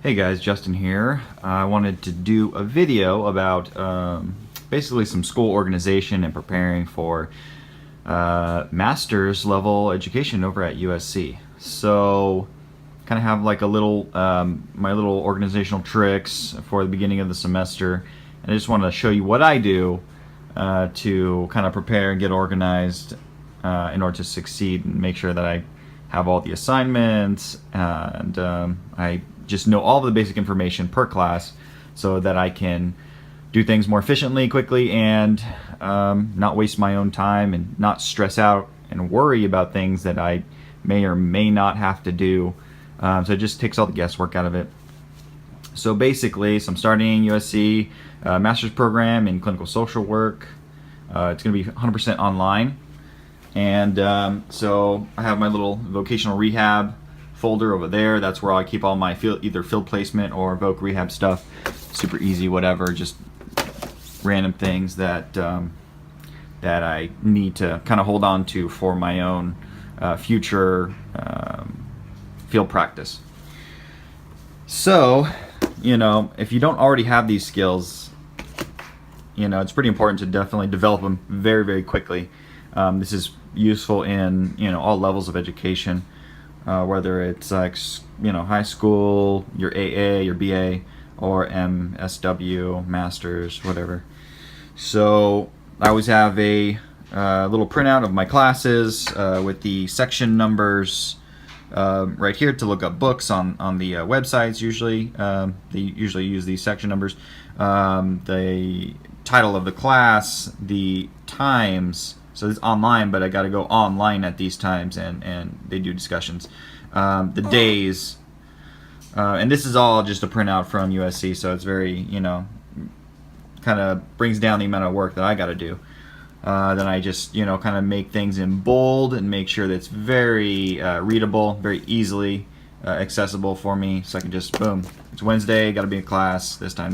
Hey guys, Justin here. I wanted to do a video about basically some school organization and preparing for master's level education over at USC. So kind of have like a little my little organizational tricks for the beginning of the semester, and I just want to show you what I do to kind of prepare and get organized in order to succeed and make sure that I have all the assignments and I just know all the basic information per class so that I can do things more efficiently, quickly, and not waste my own time and not stress out and worry about things that I may or may not have to do. So it just takes all the guesswork out of it. So basically, I'm starting USC master's program in clinical social work. It's going to be 100% online. And so I have my little vocational rehab folder over there. That's where I keep all my either field placement or Voc Rehab stuff. Super easy, whatever, just random things that that I need to kind of hold on to for my own future field practice. So, if you don't already have these skills, it's pretty important to definitely develop them very, very quickly. This is useful in all levels of education, whether it's like high school, your AA, your BA, or MSW, masters, whatever. So I always have a little printout of my classes with the section numbers right here to look up books on the websites. Usually, they usually use these section numbers. The title of the class, the times. So it's online, but I got to go online at these times, and they do discussions. The days, and this is all just a printout from USC, so it's very, kind of brings down the amount of work that I got to do. Then I just, kind of make things in bold and make sure that it's very readable, very easily accessible for me, so I can just, boom, it's Wednesday, got to be in class, this time.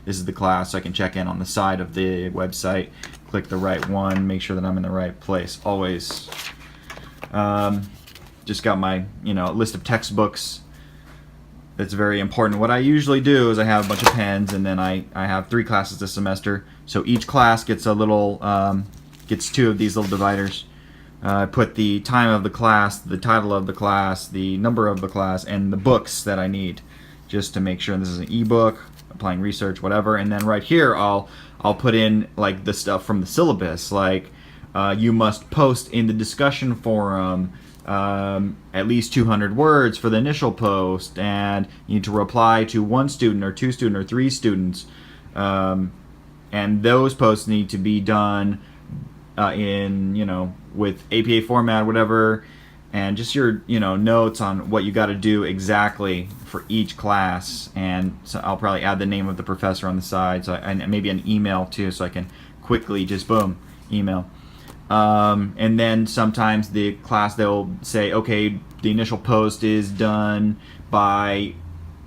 This is the class, so I can check in on the side of the website, click the right one, make sure that I'm in the right place, always. Just got my, list of textbooks. That's very important. What I usually do is I have a bunch of pens, and then I have 3 classes this semester, so each class gets a little, gets 2 of these little dividers. I put the time of the class, the title of the class, the number of the class, and the books that I need, just to make sure this is an ebook, applying research, whatever. And then right here I'll put in like the stuff from the syllabus, like you must post in the discussion forum at least 200 words for the initial post, and you need to reply to 1 student or 2 students or 3 students, and those posts need to be done in with APA format, whatever, and just your notes on what you got to do exactly for each class. And so I'll probably add the name of the professor on the side, so and maybe an email too, so I can quickly just boom, email. And then sometimes the class, they'll say, okay, the initial post is done by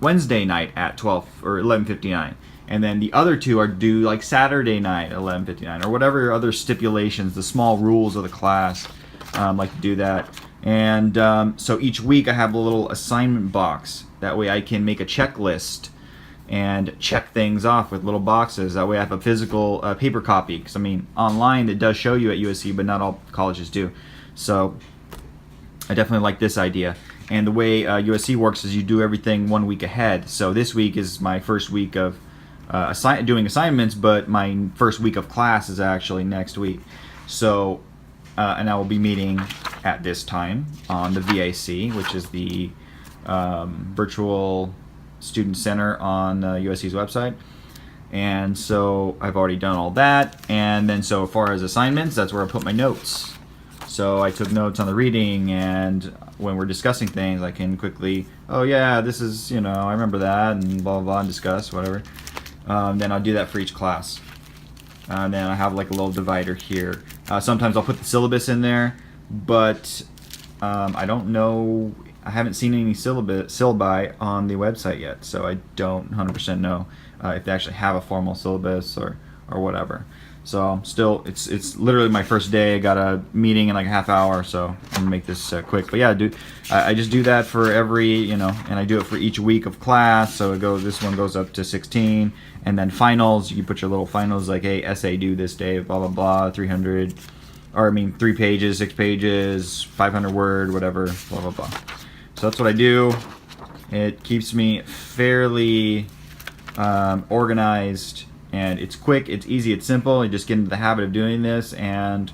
Wednesday night at 12 or 11:59, and then the other 2 are due like Saturday night at 11:59, or whatever other stipulations, the small rules of the class. Like to do that. And so each week I have a little assignment box. That way I can make a checklist and check things off with little boxes. That way I have a physical paper copy, because online it does show you at USC, but not all colleges do. So I definitely like this idea. And the way USC works is you do everything 1 week ahead. So this week is my first week of doing assignments, but my first week of class is actually next week. So and I will be meeting at this time on the VAC, which is the virtual student center on USC's website. And so I've already done all that. And then so far as assignments, that's where I put my notes. So I took notes on the reading, and when we're discussing things, I can quickly, oh yeah, this is, I remember that, and blah, blah, blah, and discuss, whatever. Then I'll do that for each class. And then I have like a little divider here. Sometimes I'll put the syllabus in there, but I don't know, I haven't seen any syllabi on the website yet, so I don't 100% know if they actually have a formal syllabus or or whatever. So still, it's literally my first day. I got a meeting in like a half hour, so I'm gonna make this quick. But yeah, dude, I just do that for every, and I do it for each week of class. So it goes, this one goes up to 16, and then finals. You put your little finals like, hey, essay due this day, blah blah blah, 300, or 3 pages, 6 pages, 500 word, whatever, blah blah blah. So that's what I do. It keeps me fairly organized. And it's quick, it's easy, it's simple. You just get into the habit of doing this, and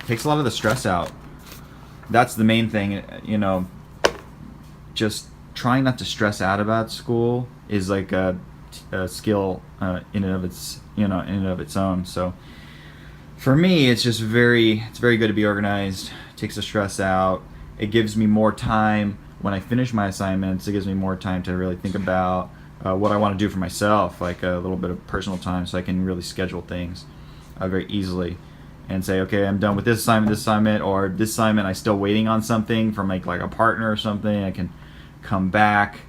takes a lot of the stress out. That's the main thing, just trying not to stress out about school is like a skill in and of its own. So for me, it's very good to be organized. It takes the stress out. It gives me more time when I finish my assignments. It gives me more time to really think about what I want to do for myself, like a little bit of personal time, so I can really schedule things very easily and say, okay, I'm done with this assignment, or this assignment I'm still waiting on something from like a partner or something. I can come back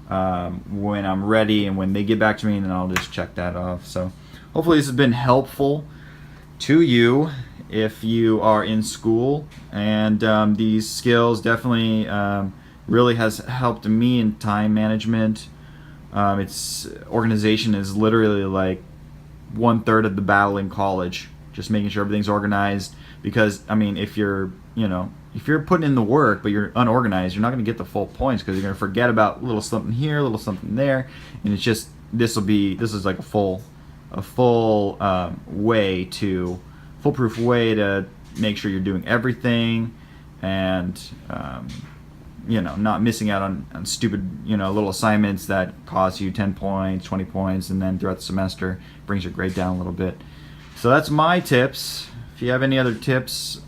when I'm ready, and when they get back to me, and then I'll just check that off. So hopefully this has been helpful to you if you are in school, and these skills definitely really has helped me in time management. It's organization is literally like 1/3 of the battle in college, just making sure everything's organized. Because if you're putting in the work but you're unorganized, you're not going to get the full points, because you're going to forget about a little something here, a little something there, and it's just this is like a foolproof way to make sure you're doing everything, and not missing out on stupid, little assignments that cost you 10 points, 20 points, and then throughout the semester brings your grade down a little bit. So that's my tips. If you have any other tips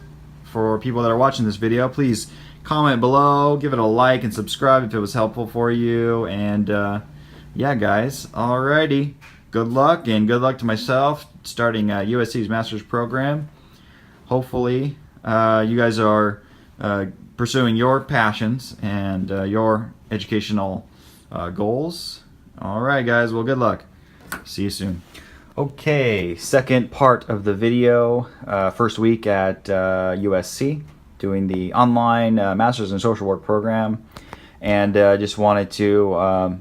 for people that are watching this video, please comment below, give it a like, and subscribe if it was helpful for you. And yeah, guys, alrighty. Good luck, and good luck to myself starting USC's master's program. Hopefully, you guys are pursuing your passions and your educational goals. All right, guys. Well, good luck. See you soon. Okay, second part of the video. First week at USC, doing the online Master's in Social Work program, and just wanted to.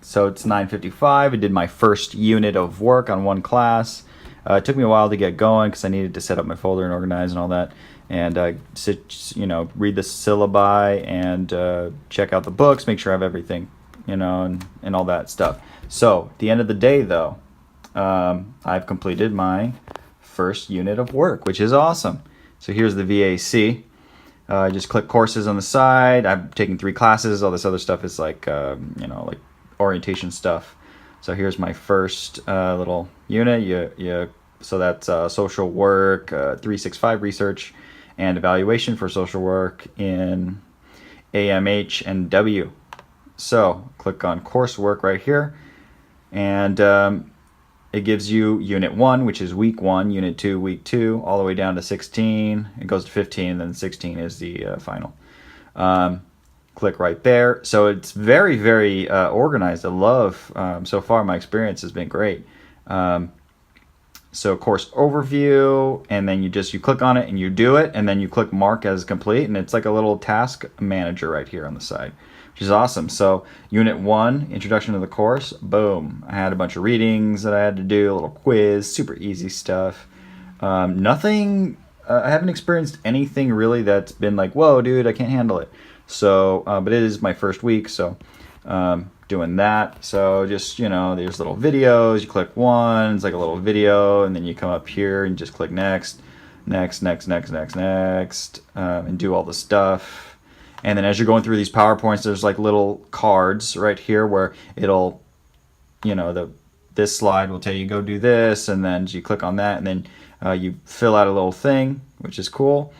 So it's 9:55. I did my first unit of work on one class. It took me a while to get going because I needed to set up my folder and organize and all that. And read the syllabi and check out the books, make sure I have everything, and all that stuff. So at the end of the day, though, I've completed my first unit of work, which is awesome. So here's the VAC. I just click courses on the side. I've taken 3 classes. All this other stuff is like, like orientation stuff. So here's my first little unit. So that's social work, 365 research, and evaluation for social work in AMH and W. So click on coursework right here, and it gives you Unit 1, which is Week 1, Unit 2, Week 2, all the way down to 16. It goes to 15, and then 16 is the final. Click right there. So it's very, very organized. I love, so far my experience has been great. So course overview, and then you click on it and you do it, and then you click mark as complete, and it's like a little task manager right here on the side, which is awesome. So Unit 1, introduction to the course, boom. I had a bunch of readings that I had to do, a little quiz, super easy stuff. Nothing, I haven't experienced anything really that's been like, whoa, dude, I can't handle it. So, but it is my first week, so doing that. So just, there's little videos. You click one, it's like a little video, and then you come up here and just click next, and do all the stuff. And then as you're going through these PowerPoints, there's like little cards right here where it'll, this slide will tell you go do this, and then you click on that, and then you fill out a little thing, which is cool.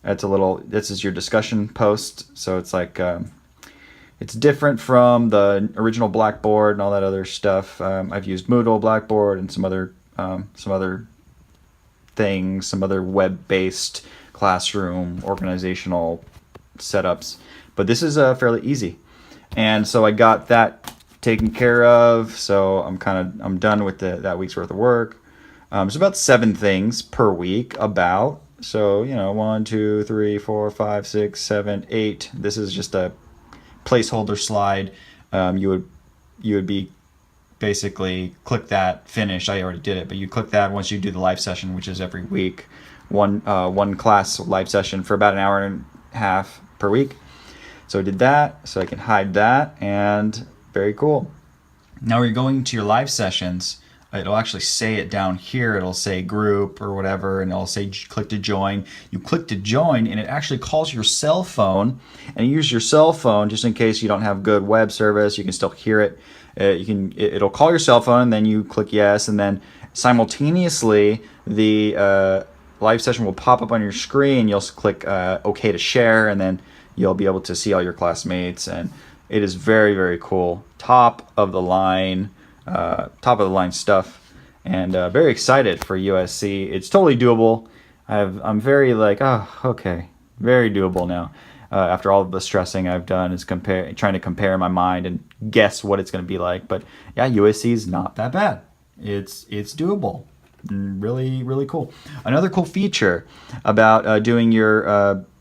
This is your discussion post, so it's like, it's different from the original Blackboard and all that other stuff. I've used Moodle, Blackboard, and some other things, some other web-based classroom organizational setups, but this is fairly easy. And so I got that taken care of. So I'm done with that week's worth of work. It's about 7 things per week, about. So, 1, 2, 3, 4, 5, 6, 7, 8. This is just a placeholder slide. You would be basically click that, finish. I already did it, but you click that once you do the live session, which is every week. One class live session for about an hour and a half per week. So I did that, so I can hide that, and very cool. Now when you're going to your live sessions, it'll actually say it down here. It'll say group or whatever, and it'll say click to join. You click to join, and it actually calls your cell phone, and you use your cell phone just in case you don't have good web service. You can still hear it. It'll call your cell phone, and then you click yes, and then simultaneously the live session will pop up on your screen. You'll click OK to share, and then you'll be able to see all your classmates, and it is very, very cool. Top of the line stuff, and very excited for USC. It's totally doable. I'm very okay, very doable now. After all of the stressing I've done is trying to compare in my mind and guess what it's going to be like. But yeah, USC is not that bad. It's doable. Really, really cool. Another cool feature about doing your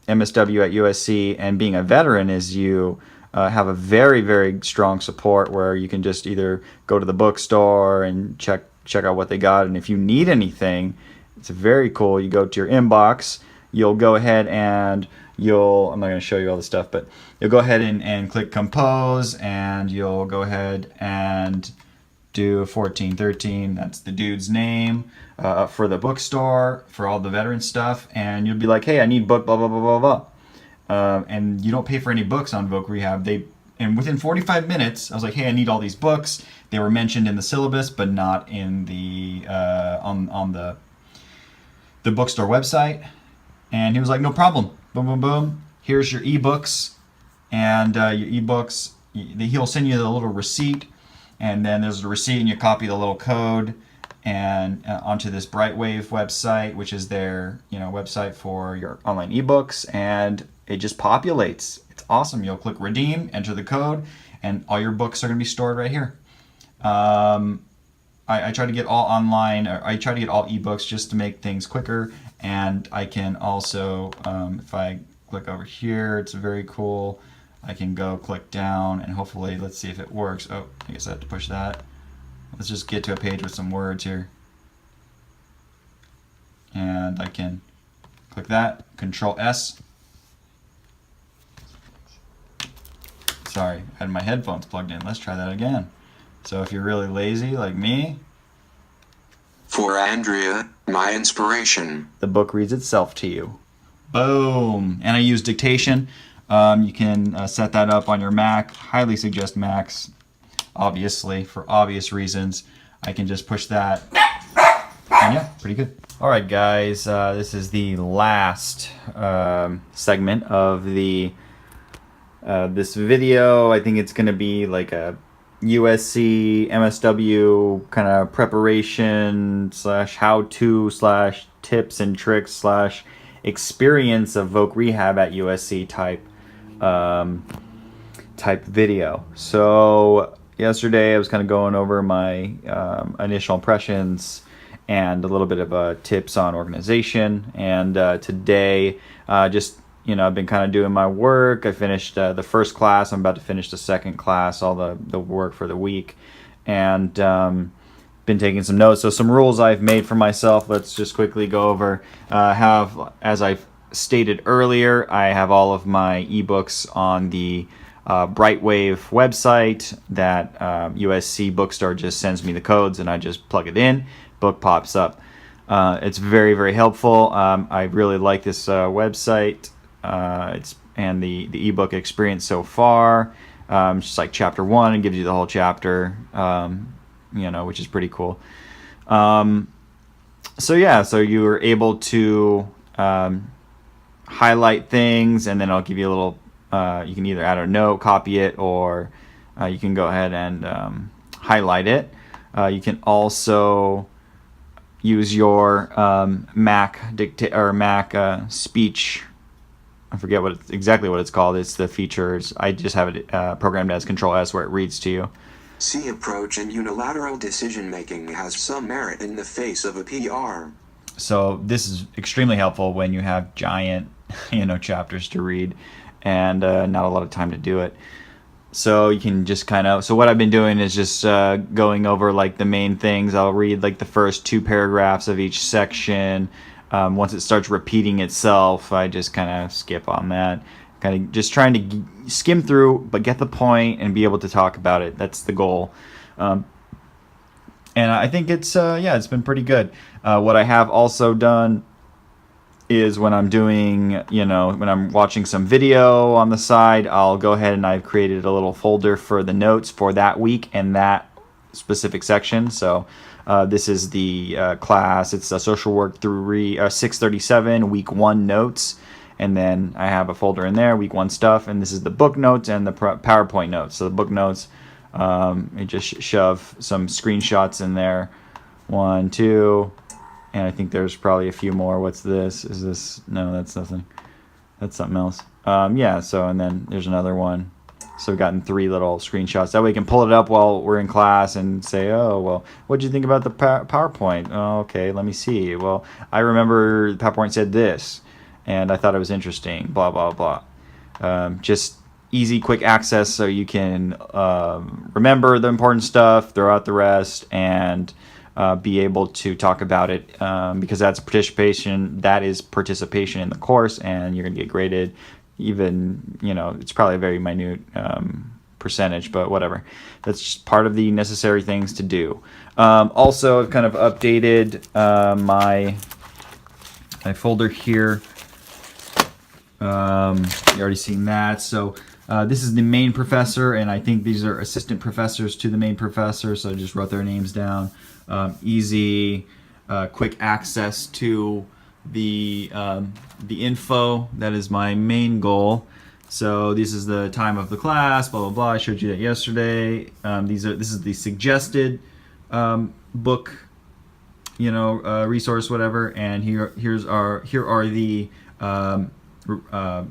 MSW at USC and being a veteran is you have a very, very strong support where you can just either go to the bookstore and check out what they got, and if you need anything, it's very cool. You go to your inbox, you'll go ahead and I'm not going to show you all the stuff, but you'll go ahead and click compose, and you'll go ahead and do 1413. That's the dude's name for the bookstore for all the veteran stuff, and you'll be like, hey, I need book blah blah blah blah blah. And you don't pay for any books on Voc Rehab. And within 45 minutes, I was like, hey, I need all these books. They were mentioned in the syllabus, but not in the on the bookstore website. And he was like, no problem. Boom, boom, boom. Here's your ebooks, and your ebooks. He'll send you the little receipt, and then there's a receipt, and you copy the little code and onto this Brightwave website, which is their website for your online ebooks, and it just populates. It's awesome. You'll click redeem, enter the code, and all your books are going to be stored right here. I try to get all online, or I try to get all ebooks just to make things quicker, and I can also, if I click over here, it's very cool. I can go click down, and hopefully, let's see if it works. Oh, I guess I have to push that. Let's just get to a page with some words here. And I can click that, Control S. Sorry, I had my headphones plugged in. Let's try that again. So if you're really lazy like me. For Andrea, my inspiration. The book reads itself to you. Boom. And I use dictation. You can set that up on your Mac. Highly suggest Macs, obviously, for obvious reasons. I can just push that. And yeah, pretty good. All right, guys. This is the last segment of this video. I think it's going to be like a USC MSW kind of preparation / how-to / tips and tricks / experience of Voc Rehab at USC type video. So yesterday I was kind of going over my initial impressions and a little bit of tips on organization, and today just I've been kind of doing my work. I finished the first class. I'm about to finish the second class, all the work for the week, and been taking some notes. So some rules I've made for myself. Let's just quickly go over. As I've stated earlier, I have all of my ebooks on the Brightwave website that USC Bookstore just sends me the codes, and I just plug it in. Book pops up. It's very, very helpful. I really like this website. And the ebook experience so far. It's just like chapter 1, it gives you the whole chapter, which is pretty cool. So you are able to highlight things, and then I'll give you a little. You can either add a note, copy it, or you can go ahead and highlight it. You can also use your Mac speech. I forget exactly what it's called. It's the features. I just have it programmed as Control S, where it reads to you. C approach and unilateral decision making has some merit in the face of a PR. So this is extremely helpful when you have giant, chapters to read and not a lot of time to do it. So you can just so what I've been doing is just going over like the main things. I'll read like the first 2 paragraphs of each section. Once it starts repeating itself, I just kind of skip on that. Kind of just trying to skim through, but get the point and be able to talk about it. That's the goal. And I think it's been pretty good. What I have also done is when I'm doing, when I'm watching some video on the side, I'll go ahead and I've created a little folder for the notes for that week and that specific section. So this is the class. It's a social work through 637 week 1 notes. And then I have a folder in there, week 1 stuff. And this is the book notes and the PowerPoint notes. So the book notes, I just shove some screenshots in there. 1, 2, and I think there's probably a few more. What's this? Is this? No, that's nothing. That's something else. So and then there's another one. So I've gotten 3 little screenshots. That way we can pull it up while we're in class and say, oh, well, what did you think about the PowerPoint? Oh, okay, let me see. Well, I remember the PowerPoint said this, and I thought it was interesting, blah, blah, blah. Just easy, quick access so you can remember the important stuff, throw out the rest, and be able to talk about it because that's participation. That is participation in the course, and you're going to get graded. Even, it's probably a very minute percentage, but whatever. That's just part of the necessary things to do. Also, I've kind of updated my folder here. You already seen that. So this is the main professor, and I think these are assistant professors to the main professor, so I just wrote their names down. Easy, quick access to the info. That is my main goal. So this is the time of the class, blah blah blah. I showed you that yesterday. This is the suggested book, resource, whatever. And here are the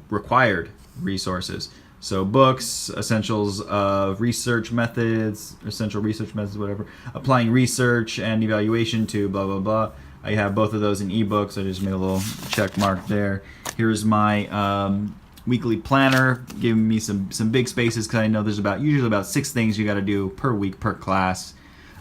required resources. So books, essentials of research methods, essential research methods, whatever. Applying research and evaluation to blah, blah, blah. I have both of those in ebooks. I just made a little check mark there. Here's my weekly planner, giving me some big spaces because I know there's usually about 6 things you got to do per week, per class.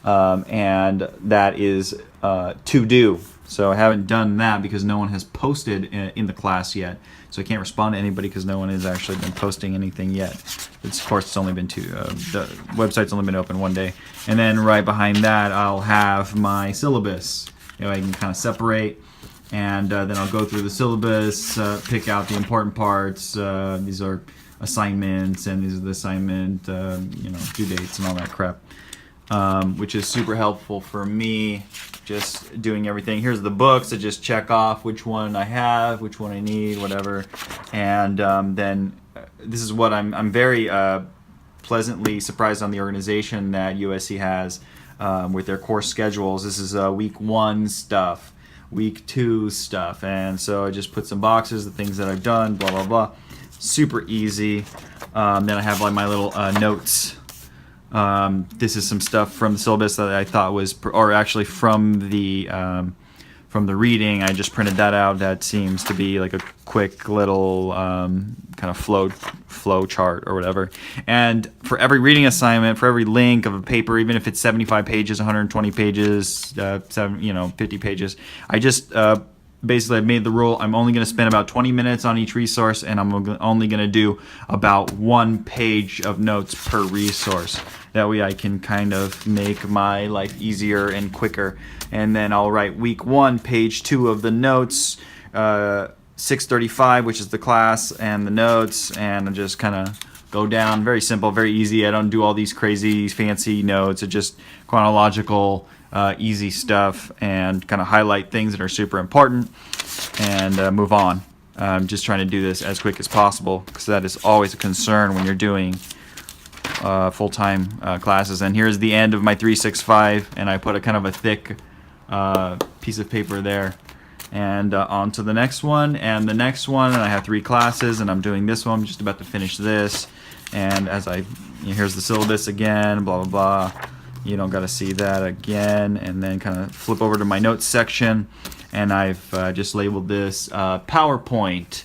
And that is to do. So I haven't done that because no one has posted in the class yet. So I can't respond to anybody because no one has actually been posting anything yet. Of course, it's only been the website's only been open 1 day. And then right behind that, I'll have my syllabus. I can kind of separate, and then I'll go through the syllabus, pick out the important parts. These are assignments, and these are the assignment, due dates and all that crap. Which is super helpful for me, just doing everything. Here's the books. I just check off which one I have, which one I need, whatever. And then this is what I'm very pleasantly surprised on the organization that USC has with their course schedules. This is week 1 stuff, week 2 stuff. And so I just put some boxes, the things that I've done, blah, blah, blah. Super easy. Then I have like my little notes. This is some stuff from the syllabus that I thought was, or actually from the reading. I just printed that out. That seems to be like a quick little kind of flow chart or whatever. And for every reading assignment, for every link of a paper, even if it's 75 pages, 120 pages, 50 pages, I just basically I made the rule I'm only going to spend about 20 minutes on each resource, and I'm only going to do about 1 page of notes per resource. That way I can kind of make my life easier and quicker. And then I'll write week 1, page 2 of the notes, 635, which is the class, and the notes, and just kind of go down. Very simple, very easy. I don't do all these crazy fancy notes. It's just chronological, easy stuff, and kind of highlight things that are super important and move on. I'm just trying to do this as quick as possible because that is always a concern when you're doing full-time classes. And here's the end of my 365, and I put a kind of a thick piece of paper there. And on to the next one, and the next one, and I have 3 classes, and I'm doing this one. I'm just about to finish this, and as I here's the syllabus again, blah, blah, blah. You don't got to see that again. And then kind of flip over to my notes section, and I've just labeled this PowerPoint.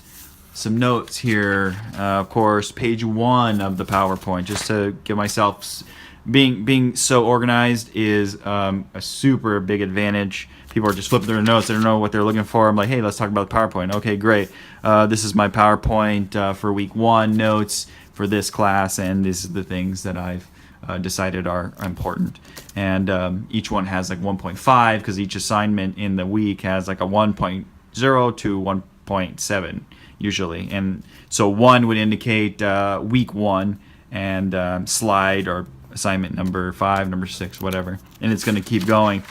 Some notes here, of course, page 1 of the PowerPoint, just to give myself, being so organized is a super big advantage. People are just flipping through their notes, they don't know what they're looking for. I'm like, hey, let's talk about the PowerPoint. Okay, great. This is my PowerPoint for week 1 notes for this class, and these are the things that I've decided are important. And each one has like 1.5, because each assignment in the week has like a 1.0 to 1.7 usually. And so 1 would indicate week 1, and slide or assignment number 5, number 6, whatever. And it's going to keep going.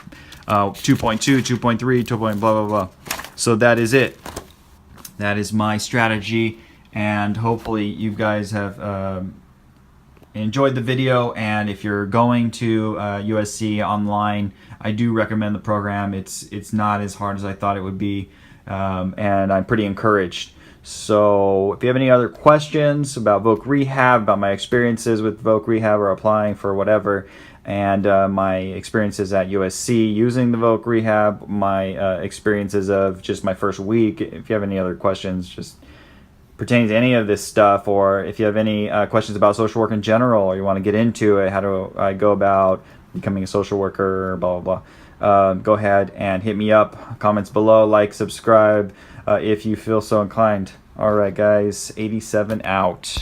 2.2, 2.3, 2. Blah, blah, blah. So that is it. That is my strategy. And hopefully you guys have enjoyed the video. And if you're going to USC online, I do recommend the program. It's not as hard as I thought it would be. And I'm pretty encouraged. So if you have any other questions about Voc Rehab, about my experiences with Voc Rehab or applying for whatever, and my experiences at USC using the Voc Rehab, my experiences of just my first week, if you have any other questions just pertaining to any of this stuff, or if you have any questions about social work in general, or you want to get into it, how do I go about becoming a social worker, blah, blah, blah, go ahead and hit me up. Comments below, like, subscribe if you feel so inclined. All right, guys, 87 out.